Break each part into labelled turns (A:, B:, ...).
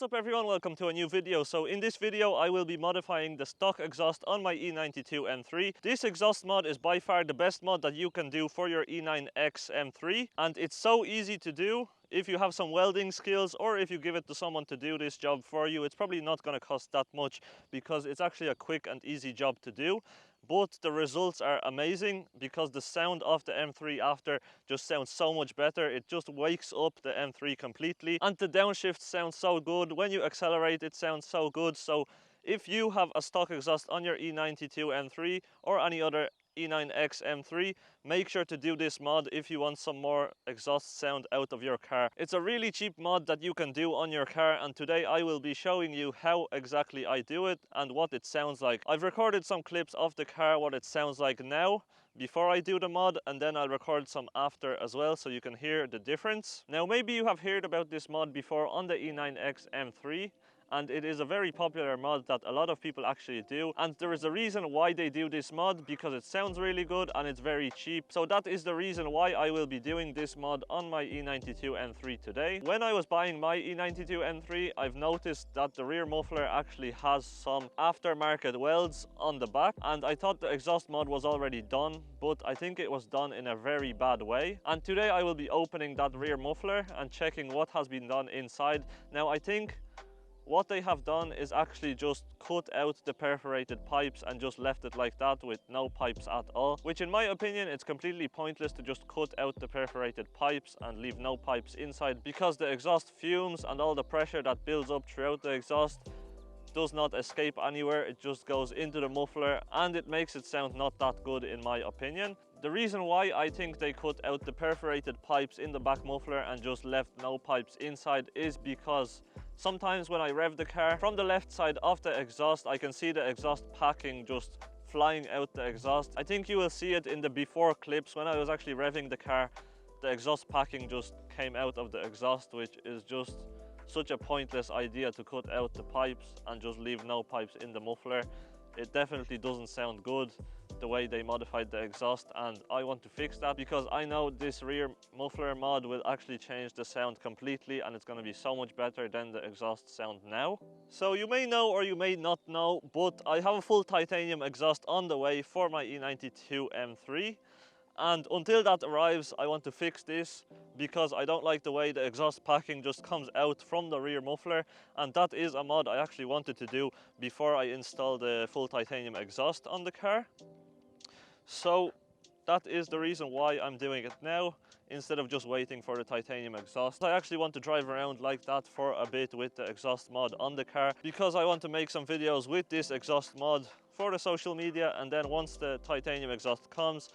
A: What's up everyone, welcome to a new video. So in this video I will be modifying the stock exhaust on my E92 M3. This exhaust mod is by far the best mod that you can do for your E9X M3, and it's so easy to do. If you have some welding skills or if you give it to someone to do this job for you, it's probably not going to cost that much because it's actually a quick and easy job to do. But the results are amazing because the sound of the M3 after just sounds so much better. It just wakes up the M3 completely, and the downshift sounds so good. When you accelerate, it sounds so good. So if you have a stock exhaust on your E92 M3 or any other E9X M3, make sure to do this mod if you want some more exhaust sound out of your car. It's a really cheap mod that you can do on your car, and today I will be showing you how exactly I do it and what it sounds like. I've recorded some clips of the car, what it sounds like now before I do the mod, and then I'll record some after as well so you can hear the difference. Now maybe you have heard about this mod before on the E9X M3, and it is a very popular mod that a lot of people actually do, and there is a reason why they do this mod, because it sounds really good and it's very cheap. So that is the reason why I will be doing this mod on my E92 M3 today. When I was buying my E92 M3, I've noticed that the rear muffler actually has some aftermarket welds on the back, and I thought the exhaust mod was already done, but I think it was done in a very bad way. And today I will be opening that rear muffler and checking what has been done inside. Now I think what they have done is actually just cut out the perforated pipes and just left it like that with no pipes at all, which in my opinion it's completely pointless to just cut out the perforated pipes and leave no pipes inside, because the exhaust fumes and all the pressure that builds up throughout the exhaust does not escape anywhere. It just goes into the muffler and it makes it sound not that good in my opinion. The reason why I think they cut out the perforated pipes in the back muffler and just left no pipes inside is because sometimes when I rev the car, from the left side of the exhaust I can see the exhaust packing just flying out the exhaust. I think you will see it in the before clips. When I was actually revving the car, the exhaust packing just came out of the exhaust, which is just such a pointless idea, to cut out the pipes and just leave no pipes in the muffler. It definitely doesn't sound good the way they modified the exhaust, and I want to fix that because I know this rear muffler mod will actually change the sound completely, and it's going to be so much better than the exhaust sound now. So you may know or you may not know, but I have a full titanium exhaust on the way for my E92 M3. And until that arrives, I want to fix this because I don't like the way the exhaust packing just comes out from the rear muffler, and that is a mod I actually wanted to do before I install the full titanium exhaust on the car. So that is the reason why I'm doing it now instead of just waiting for the titanium exhaust. I actually want to drive around like that for a bit with the exhaust mod on the car because I want to make some videos with this exhaust mod for the social media, and then once the titanium exhaust comes,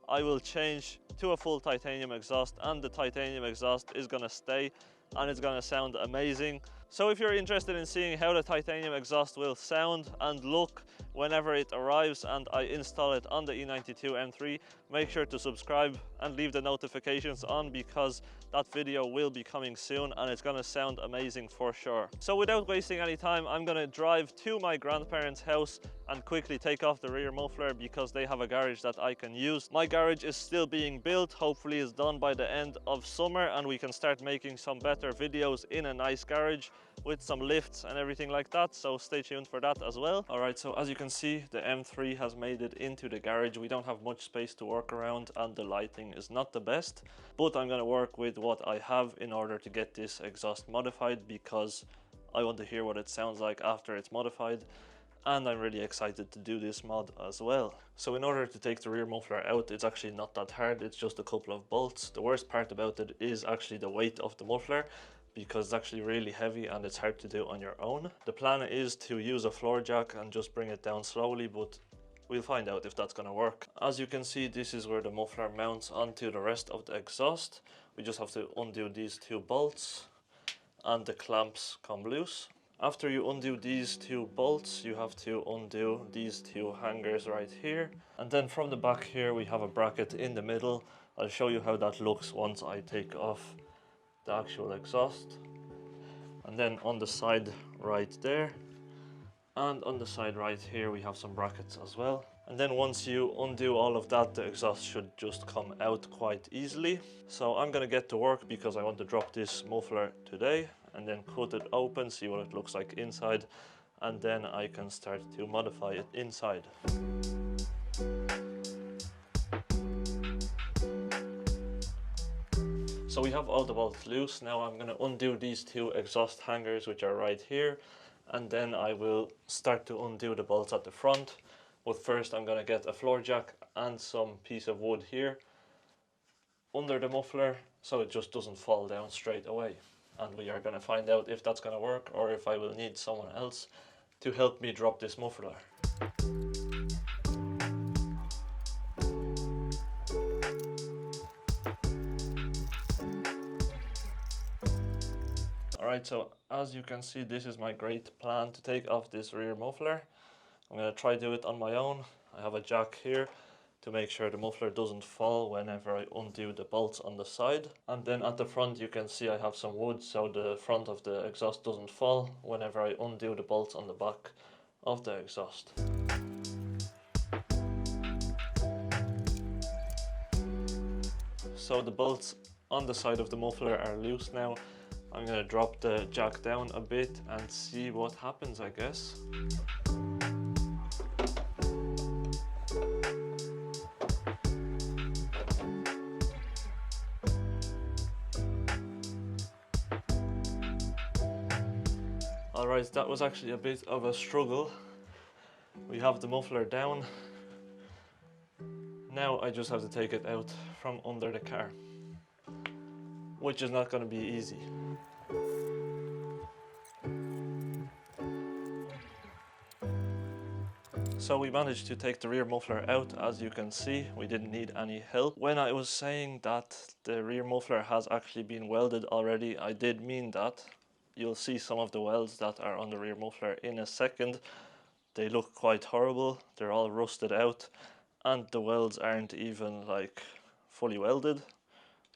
A: I will change to a full titanium exhaust, and the titanium exhaust is gonna stay and it's gonna sound amazing. So if you're interested in seeing how the titanium exhaust will sound and look whenever it arrives and I install it on the E92 M3, make sure to subscribe and leave the notifications on, because that video will be coming soon and it's gonna sound amazing for sure. So without wasting any time, I'm gonna drive to my grandparents' house and quickly take off the rear muffler because they have a garage that I can use. My garage is still being built, hopefully it's done by the end of summer and we can start making some better videos in a nice garage with some lifts and everything like that, so stay tuned for that as well. Alright, so as you can see, the M3 has made it into the garage. We don't have much space to work around and the lighting is not the best, but I'm going to work with what I have in order to get this exhaust modified because I want to hear what it sounds like after it's modified, and I'm really excited to do this mod as well. So in order to take the rear muffler out, it's actually not that hard, it's just a couple of bolts. The worst part about it is actually the weight of the muffler, because it's actually really heavy and it's hard to do on your own. The plan is to use a floor jack and just bring it down slowly, but we'll find out if that's gonna work. As you can see, this is where the muffler mounts onto the rest of the exhaust. We just have to undo these two bolts and the clamps come loose. After you undo these two bolts, you have to undo these two hangers right here. And then from the back here, we have a bracket in the middle. I'll show you how that looks once I take off the actual exhaust. And then on the side right there and on the side right here, we have some brackets as well. And then once you undo all of that, the exhaust should just come out quite easily. So I'm gonna get to work because I want to drop this muffler today and then cut it open, see what it looks like inside, and then I can start to modify it inside. So we have all the bolts loose. Now I'm going to undo these two exhaust hangers which are right here, and then I will start to undo the bolts at the front. But first I'm going to get a floor jack and some piece of wood here under the muffler so it just doesn't fall down straight away. And we are going to find out if that's going to work or if I will need someone else to help me drop this muffler. Alright, so as you can see, this is my great plan to take off this rear muffler. I'm going to try to do it on my own. I have a jack here to make sure the muffler doesn't fall whenever I undo the bolts on the side. And then at the front you can see I have some wood so the front of the exhaust doesn't fall whenever I undo the bolts on the back of the exhaust. So the bolts on the side of the muffler are loose now. I'm going to drop the jack down a bit and see what happens, I guess. Alright, that was actually a bit of a struggle. We have the muffler down. Now I just have to take it out from under the car, which is not going to be easy. So we managed to take the rear muffler out. As you can see, we didn't need any help. When I was saying that the rear muffler has actually been welded already, I did mean that. You'll see some of the welds that are on the rear muffler in a second. They look quite horrible. They're all rusted out and the welds aren't even like fully welded.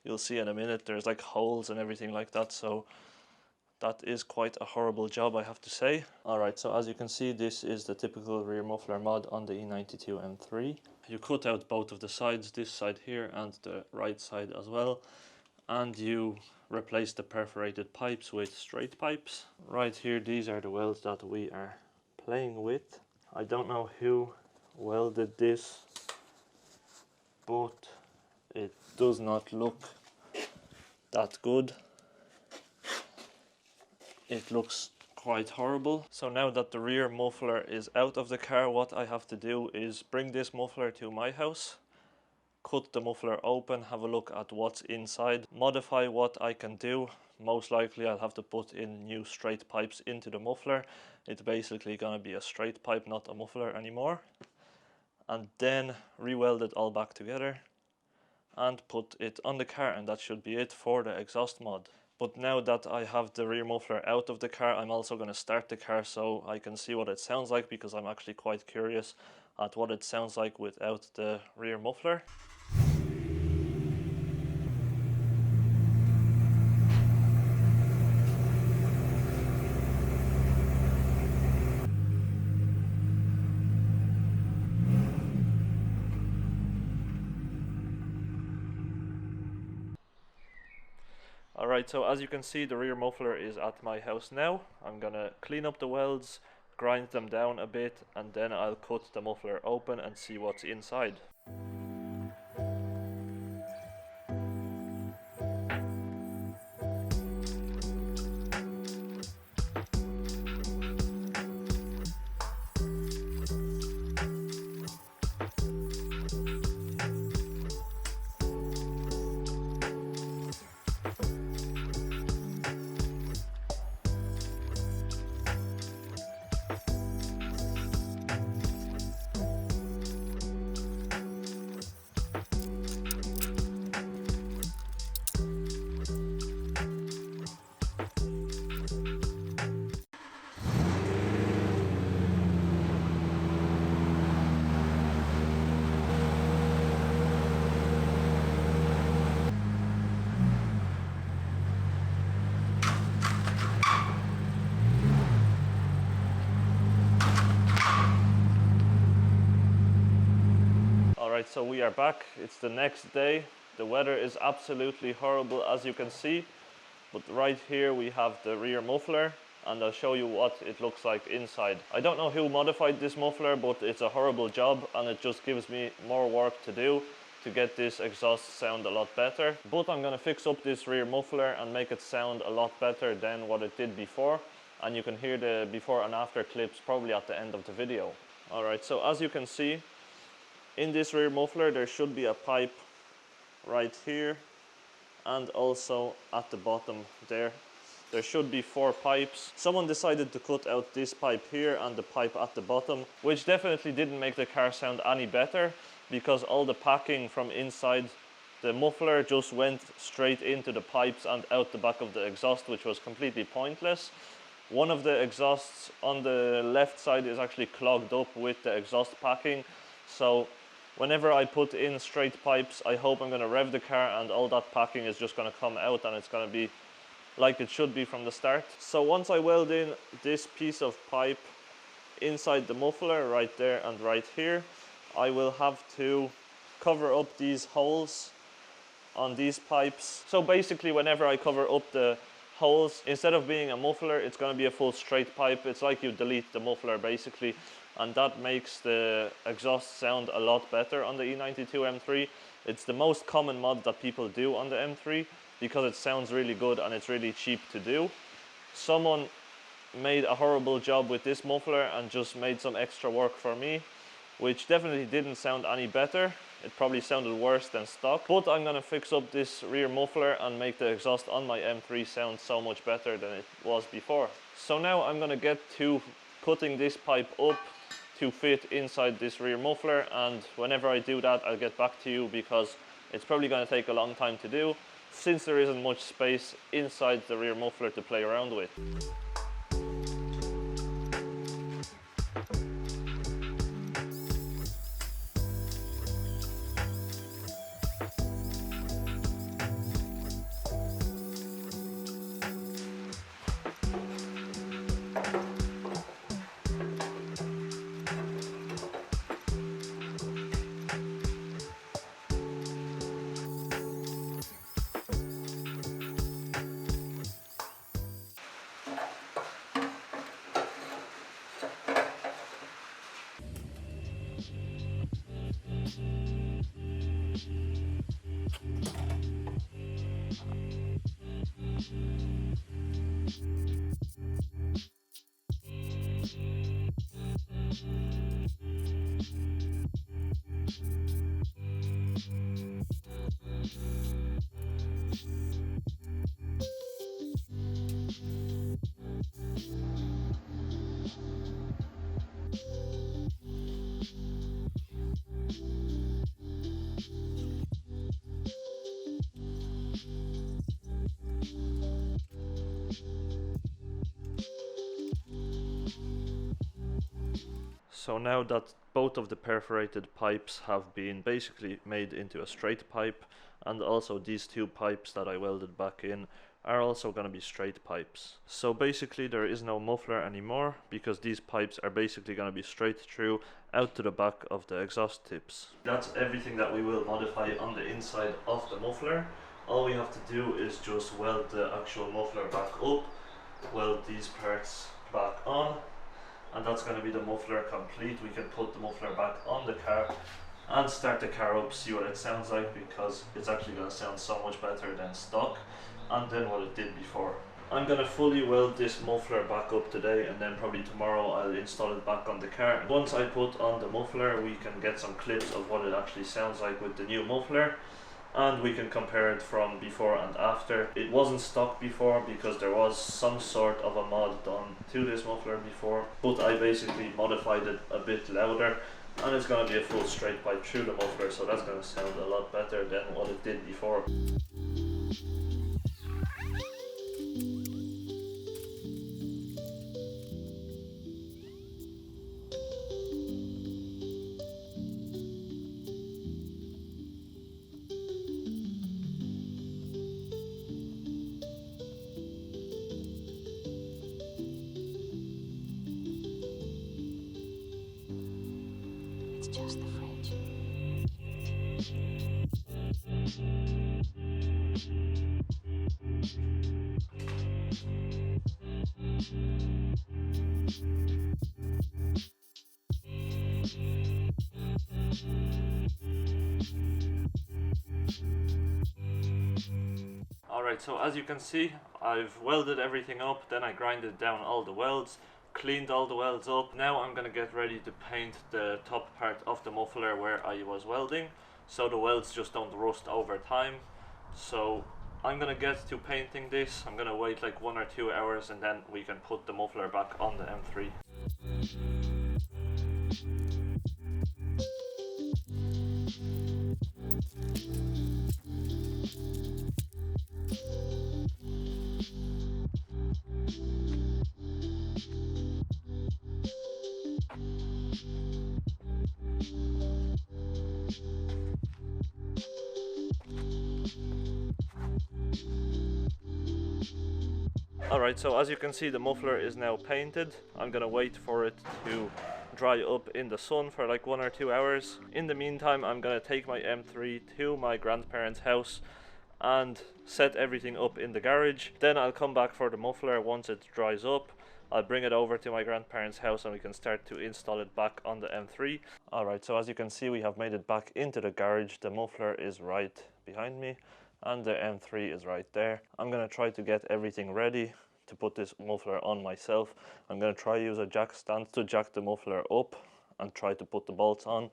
A: You'll see in a minute there's like holes and everything like that, so that is quite a horrible job, I have to say. Alright, so as you can see, this is the typical rear muffler mod on the E92 M3. You cut out both of the sides, this side here and the right side as well, and you replace the perforated pipes with straight pipes. Right here, these are the welds that we are playing with. I don't know who welded this, but it does not look that good. It looks quite horrible. So now that the rear muffler is out of the car, what I have to do is bring this muffler to my house, cut the muffler open, have a look at what's inside, modify what I can do. Most likely I'll have to put in new straight pipes into the muffler. It's basically gonna be a straight pipe, not a muffler anymore. And then re-weld it all back together and put it on the car, and that should be it for the exhaust mod. But now that I have the rear muffler out of the car, I'm also going to start the car so I can see what it sounds like, because I'm actually quite curious at what it sounds like without the rear muffler. Alright, so as you can see, the rear muffler is at my house now. I'm gonna clean up the welds, grind them down a bit, and then I'll cut the muffler open and see what's inside. Alright, so we are back. It's the next day. The weather is absolutely horrible, as you can see. But right here we have the rear muffler, and I'll show you what it looks like inside. I don't know who modified this muffler, but it's a horrible job, and it just gives me more work to do to get this exhaust sound a lot better. But I'm gonna fix up this rear muffler and make it sound a lot better than what it did before. And you can hear the before and after clips probably at the end of the video. Alright, so as you can see, in this rear muffler there should be a pipe right here, and also at the bottom there. There should be 4 pipes. Someone decided to cut out this pipe here and the pipe at the bottom, which definitely didn't make the car sound any better, because all the packing from inside the muffler just went straight into the pipes and out the back of the exhaust, which was completely pointless. One of the exhausts on the left side is actually clogged up with the exhaust packing, so whenever I put in straight pipes, I hope I'm going to rev the car and all that packing is just going to come out and it's going to be like it should be from the start. So once I weld in this piece of pipe inside the muffler right there and right here, I will have to cover up these holes on these pipes. So basically whenever I cover up the holes, instead of being a muffler, it's going to be a full straight pipe. It's like you delete the muffler basically, and that makes the exhaust sound a lot better on the E92 M3. It's the most common mod that people do on the M3 because it sounds really good and it's really cheap to do. Someone made a horrible job with this muffler and just made some extra work for me, which definitely didn't sound any better. It probably sounded worse than stock, but I'm gonna fix up this rear muffler and make the exhaust on my M3 sound so much better than it was before. So now I'm gonna get to cutting this pipe up to fit inside this rear muffler, and whenever I do that I'll get back to you because it's probably gonna take a long time to do since there isn't much space inside the rear muffler to play around with. So now that both of the perforated pipes have been basically made into a straight pipe, and also these 2 pipes that I welded back in are also going to be straight pipes. So basically there is no muffler anymore because these pipes are basically going to be straight through out to the back of the exhaust tips. That's everything that we will modify on the inside of the muffler. All we have to do is just weld the actual muffler back up, weld these parts back on, and that's going to be the muffler complete. We can put the muffler back on the car and start the car up, see what it sounds like, because it's actually going to sound so much better than stock and then what it did before. I'm going to fully weld this muffler back up today, and then probably tomorrow I'll install it back on the car. Once I put on the muffler, we can get some clips of what it actually sounds like with the new muffler, and we can compare it from before and after. It wasn't stock before because there was some sort of a mod done to this muffler before, but I basically modified it a bit louder, and it's going to be a full straight pipe through the muffler, so that's going to sound a lot better than what it did before.
B: Just the fridge.
A: Alright, so as you can see, I've welded everything up, then I grinded down all the welds, cleaned all the welds up. Now I'm gonna get ready to paint the top part of the muffler where I was welding, so the welds just don't rust over time. So I'm gonna get to painting this. I'm gonna wait like 1 or 2 hours and then we can put the muffler back on the M3. Alright, so as you can see, the muffler is now painted. I'm gonna wait for it to dry up in the sun for like 1 or 2 hours. In the meantime, I'm gonna take my M3 to my grandparents' house and set everything up in the garage. Then I'll come back for the muffler once it dries up. I'll bring it over to my grandparents' house and we can start to install it back on the M3. Alright, so as you can see, we have made it back into the garage. The muffler is right behind me and the M3 is right there. I'm gonna try to get everything ready to put this muffler on myself. I'm gonna try use a jack stand to jack the muffler up and try to put the bolts on.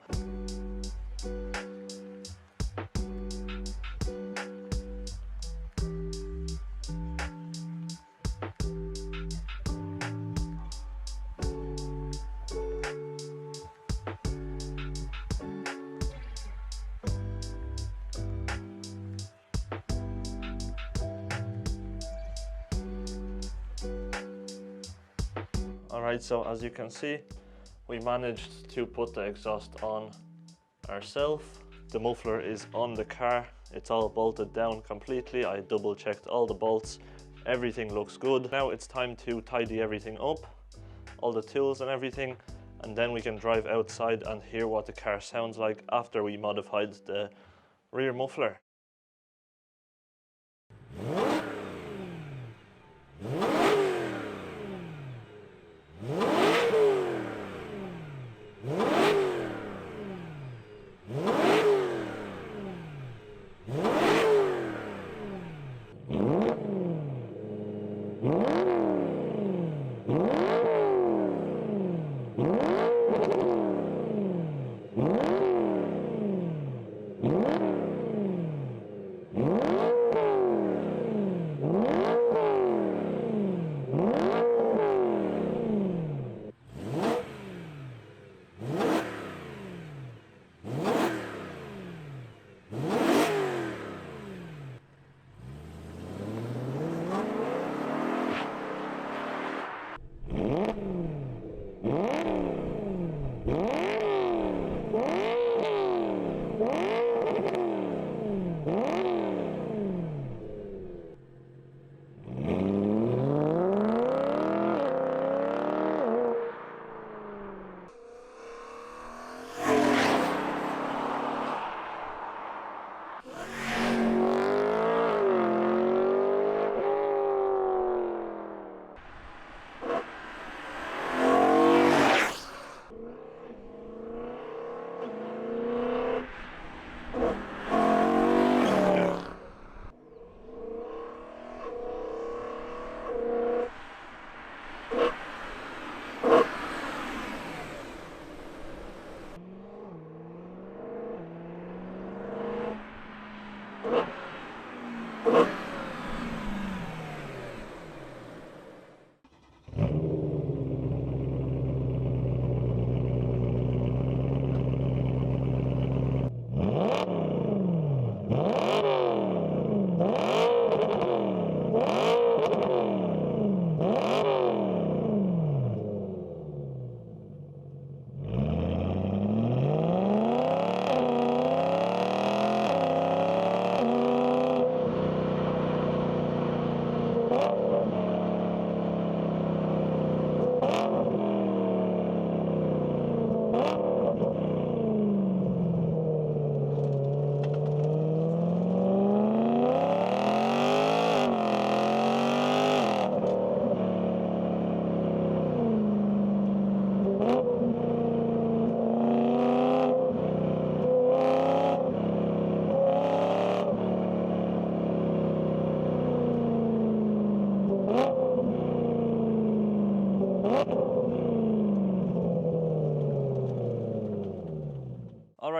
A: Alright, so as you can see, we managed to put the exhaust on ourselves. The muffler is on the car. It's all bolted down completely. I double checked all the bolts. Everything looks good. Now it's time to tidy everything up, all the tools and everything, and then we can drive outside and hear what the car sounds like after we modified the rear muffler.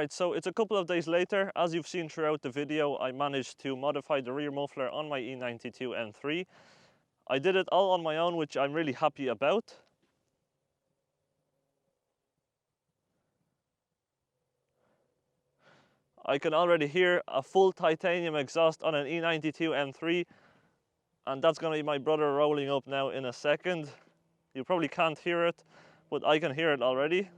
A: Alright, so it's a couple of days later. As you've seen throughout the video, I managed to modify the rear muffler on my E92 M3. I did it all on my own, which I'm really happy about. I can already hear a full titanium exhaust on an E92 M3, and that's going to be my brother rolling up now in a second. You probably can't hear it, but I can hear it already.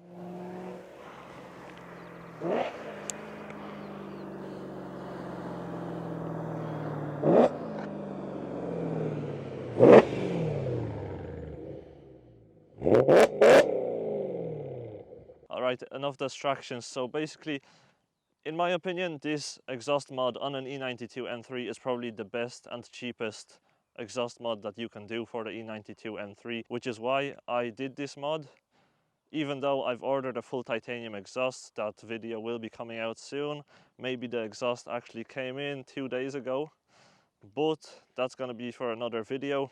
A: Alright, enough distractions. So basically, in my opinion, this exhaust mod on an E92 M3 is probably the best and cheapest exhaust mod that you can do for the E92 M3, which is why I did this mod. Even though I've ordered a full titanium exhaust, that video will be coming out soon. Maybe the exhaust actually came in 2 days ago, but that's going to be for another video.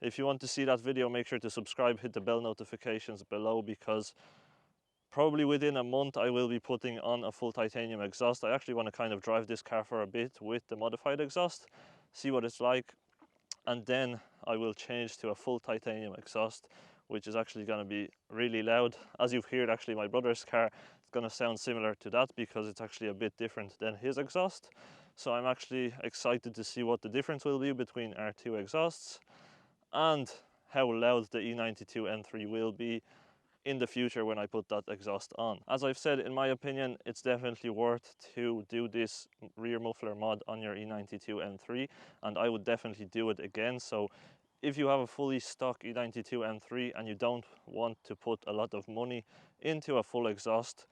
A: If you want to see that video, make sure to subscribe, hit the bell notifications below, because probably within a month I will be putting on a full titanium exhaust. I actually want to kind of drive this car for a bit with the modified exhaust, see what it's like, and then I will change to a full titanium exhaust, which is actually going to be really loud. As you've heard, actually my brother's car, it's going to sound similar to that because it's actually a bit different than his exhaust. So I'm actually excited to see what the difference will be between our two exhausts and how loud the E92 M3 will be in the future when I put that exhaust on. As I've said, in my opinion, it's definitely worth to do this rear muffler mod on your E92 M3, and I would definitely do it again. So if you have a fully stock E92 M3 and you don't want to put a lot of money into a full exhaust,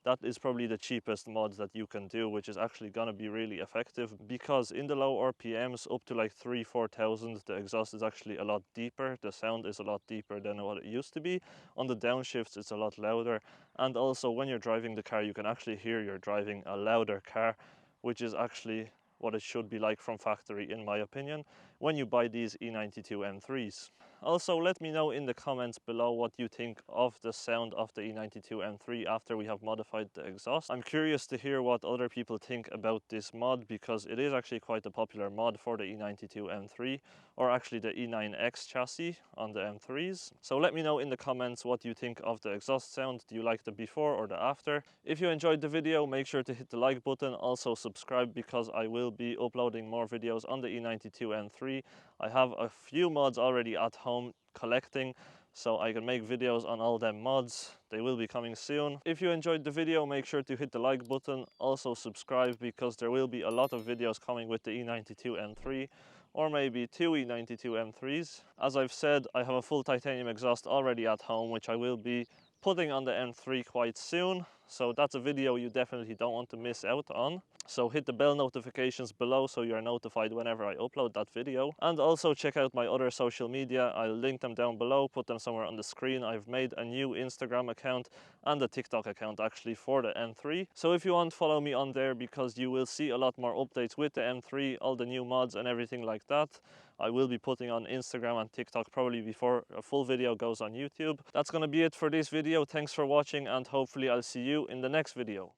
A: that is probably the cheapest mod that you can do, which is actually going to be really effective, because in the low RPMs up to like 3,000–4,000, the exhaust is actually a lot deeper. The sound is a lot deeper than what it used to be. On the downshifts it's a lot louder, and also when you're driving the car you can actually hear you're driving a louder car, which is actually what it should be like from factory, in my opinion, when you buy these E92 M3s. Also, let me know in the comments below what you think of the sound of the E92 M3 after we have modified the exhaust. I'm curious to hear what other people think about this mod, because it is actually quite a popular mod for the E92 M3, or actually the E9X chassis on the M3s. So let me know in the comments what you think of the exhaust sound. Do you like the before or the after? If you enjoyed the video, make sure to hit the like button. Also subscribe, because I will be uploading more videos on the E92 M3. I have a few mods already at home collecting, so I can make videos on all them mods. They will be coming soon. If you enjoyed the video, make sure to hit the like button. Also subscribe, because there will be a lot of videos coming with the E92 M3, or maybe 2 E92 M3s. As I've said, I have a full titanium exhaust already at home, which I will be putting on the M3 quite soon. So that's a video you definitely don't want to miss out on. So hit the bell notifications below so you are notified whenever I upload that video. And also check out my other social media. I'll link them down below, put them somewhere on the screen. I've made a new Instagram account and a TikTok account actually for the M3. So if you want, follow me on there, because you will see a lot more updates with the M3, all the new mods and everything like that. I will be putting on Instagram and TikTok probably before a full video goes on YouTube. That's going to be it for this video. Thanks for watching, and hopefully I'll see you in the next video.